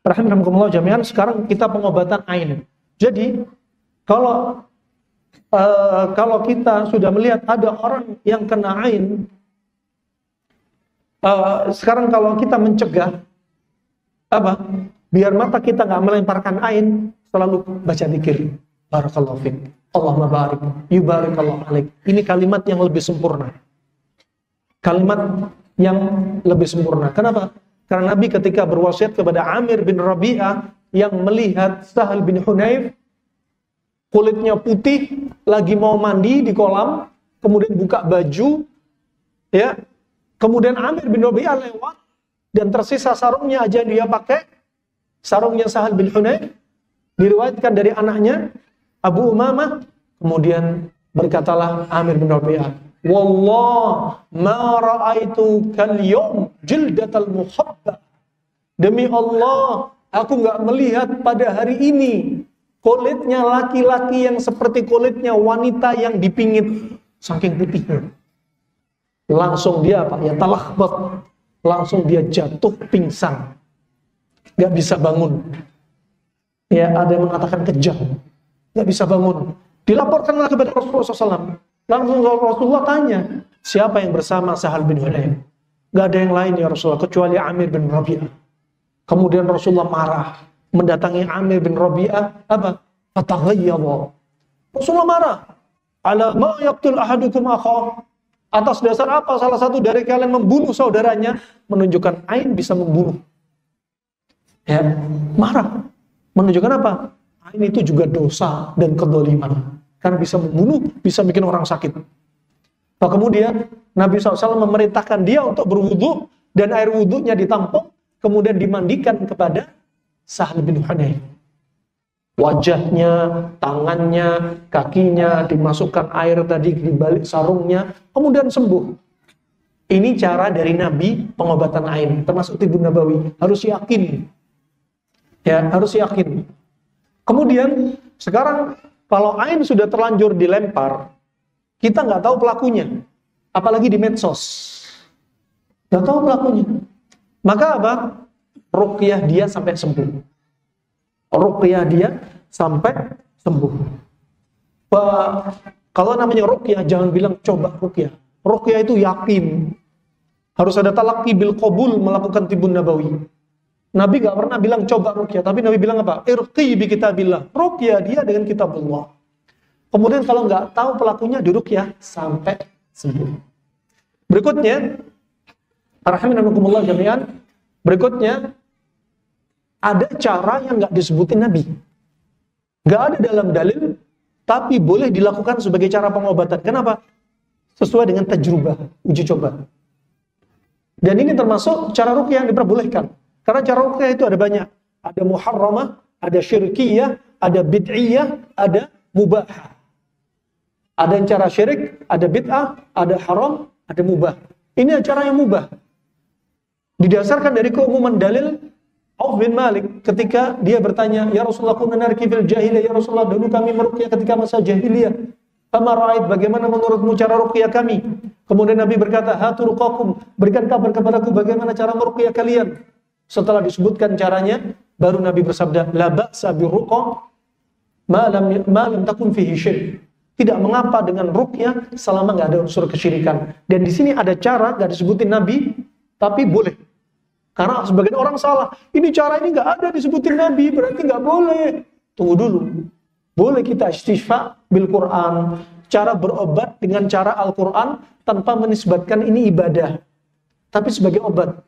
Rahimakumullah jami'an, sekarang kita pengobatan ain. Jadi kalau kita sudah melihat ada orang yang kena ain, sekarang kalau kita mencegah apa? Biar mata kita nggak melemparkan ain, selalu baca zikir. Barakallahu fiik. Allahumma barik, yubarikallahu alaik. Ini kalimat yang lebih sempurna. Kalimat yang lebih sempurna. Kenapa? Karena Nabi ketika berwasiat kepada Amir bin Rabi'ah yang melihat Sahal bin Hunayf kulitnya putih, lagi mau mandi di kolam, kemudian buka baju, ya. Kemudian Amir bin Rabi'ah lewat dan tersisa sarungnya aja dia pakai, sarungnya Sahal bin Hunayf, diriwayatkan dari anaknya Abu Umamah. Kemudian berkatalah Amir bin Rabi'ah, wallah ma ra'aitu kal yawm jildatal muhabba. Demi Allah, aku nggak melihat pada hari ini kulitnya laki-laki yang seperti kulitnya wanita yang dipingit, saking putihnya. Langsung dia apa? Ya talahbat. Langsung dia jatuh pingsan, nggak bisa bangun. Ya, ada yang mengatakan kejang, nggak bisa bangun. Dilaporkanlah kepada Rasulullah SAW. Langsung Rasulullah tanya, siapa yang bersama Sahal bin Hunayf? Gak ada yang lain ya Rasulullah, kecuali Amir bin Rabi'ah. Kemudian Rasulullah marah, mendatangi Amir bin Rabi'ah, apa? Fataghayyadha. Rasulullah marah. Ala ma yaqtul ahadukum akhahu. Atas dasar apa salah satu dari kalian membunuh saudaranya? Menunjukkan ain bisa membunuh. Ya, marah. Menunjukkan apa? Ain itu juga dosa dan kedzaliman. Karena bisa membunuh, bisa bikin orang sakit. Nah, kemudian Nabi SAW memerintahkan dia untuk berwudu dan air wudunya ditampung, kemudian dimandikan kepada Sahal bin Hunayf. Wajahnya, tangannya, kakinya dimasukkan air tadi di balik sarungnya, kemudian sembuh. Ini cara dari Nabi pengobatan ain, termasuk Tibun Nabawi. Harus yakin. Ya, harus yakin. Kemudian sekarang kalau ain sudah terlanjur dilempar, kita nggak tahu pelakunya, apalagi di medsos, nggak tahu pelakunya. Maka apa? Ruqyah dia sampai sembuh. Ruqyah dia sampai sembuh. Kalau namanya ruqyah, jangan bilang coba ruqyah. Ruqyah itu yakin. Harus ada talaqi bil qabul melakukan Tibun Nabawi. Nabi gak pernah bilang coba ruqyah, tapi Nabi bilang apa? Irqi bi kitabillah. Ruqyah dia dengan kitabullah. Kemudian kalau nggak tahu pelakunya, diruqyah sampai sembuh. Berikutnya, rahimakumullah jami'an. Berikutnya, ada cara yang nggak disebutin Nabi. Nggak ada dalam dalil, tapi boleh dilakukan sebagai cara pengobatan. Kenapa? Sesuai dengan tajrubah, uji coba. Dan ini termasuk cara ruqyah yang diperbolehkan. Karena cara ruqyah itu ada banyak. Ada muharramah, ada syirkiyah, ada bid'iyah, ada mubahah. Ada yang cara syirik, ada bid'ah, ada haram, ada mubah. Ini cara yang mubah. Didasarkan dari keumuman dalil Auf bin Malik ketika dia bertanya, ya Rasulullah kunna narki fil jahiliyah, ya Rasulullah dulu kami meruqyah ketika masa jahiliyah. Fama ra'ait, bagaimana menurutmu cara ruqyah kami? Kemudian Nabi berkata, hatu ruqakum, berikan kabar kepadaku bagaimana cara meruqyah kalian. Setelah disebutkan caranya, baru Nabi bersabda, la ba'sa bi ruqa ma lam takun fihi syirk. Tidak mengapa dengan ruqyah selama nggak ada unsur kesyirikan. Dan di sini ada cara nggak disebutin Nabi, tapi boleh. Karena sebagian orang salah. Ini cara ini nggak ada disebutin Nabi, berarti nggak boleh. Tunggu dulu. Boleh kita istighfar bil Quran, cara berobat dengan cara Al-Quran tanpa menisbatkan ini ibadah, tapi sebagai obat.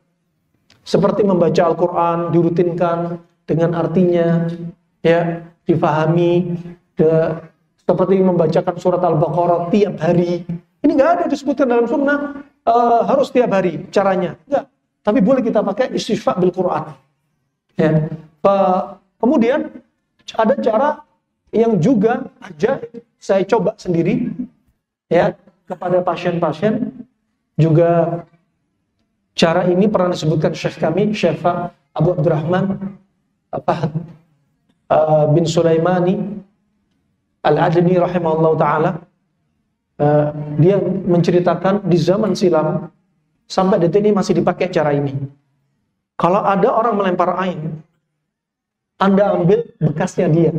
Seperti membaca Al-Quran, dirutinkan dengan artinya, ya, difahami, seperti membacakan surat Al-Baqarah tiap hari. Ini nggak ada disebutkan dalam sunnah, harus tiap hari caranya. Enggak. Tapi boleh kita pakai istighfar bil Quran. Ya. Kemudian ada cara yang juga aja saya coba sendiri, ya, kepada pasien-pasien juga. Cara ini pernah disebutkan Syekh kami, Syekh Abu Abdurrahman Fahd bin Sulaimani Al-Adni rahimahullah ta'ala. Dia menceritakan di zaman silam sampai detik ini masih dipakai cara ini. Kalau ada orang melempar ain, Anda ambil bekasnya dia,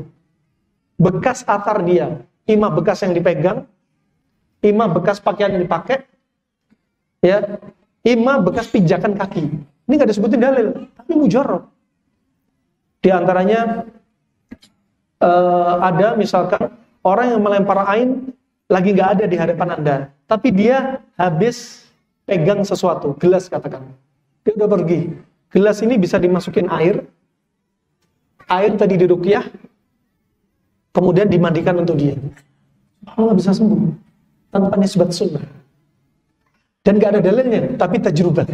bekas atar dia, imam bekas yang dipegang, imam bekas pakaian yang dipakai, ya, imam bekas pijakan kaki. Ini nggak disebutin dalil, tapi mujarrad. Di antaranya ada misalkan orang yang melempar ain lagi nggak ada di hadapan Anda, tapi dia habis pegang sesuatu, gelas katakan. Dia udah pergi. Gelas ini bisa dimasukin air tadi diruqyah, kemudian dimandikan untuk dia. Allah bisa sembuh tanpa nisbat sunnah. Dan nggak ada dalilnya, tapi tajrubah.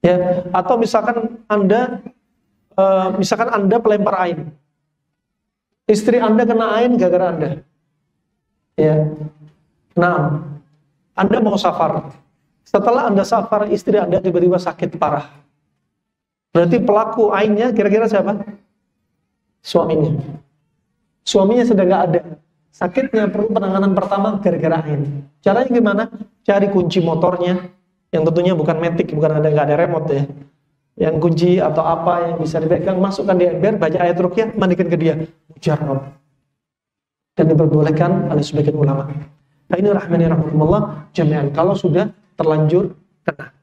Ya, atau misalkan Anda pelempar ain. Istri Anda kena ain gara-gara Anda. Ya. Nah, Anda mau safar. Setelah Anda safar, istri Anda tiba-tiba sakit parah. Berarti pelaku ainnya kira-kira siapa? Suaminya. Suaminya sedang nggak ada. Sakitnya perlu penanganan pertama gara-gara ain. Caranya gimana? Cari kunci motornya, yang tentunya bukan matic, nggak ada remote ya. Yang kunci atau apa yang bisa dipegang, masukkan di ember, baca ayat ruqyah, mandikan ke dia. Mujarrab. Dan diperbolehkan oleh sebagian ulama. Nah ini rahmani rahmatullah jami'an kalau sudah terlanjur kena.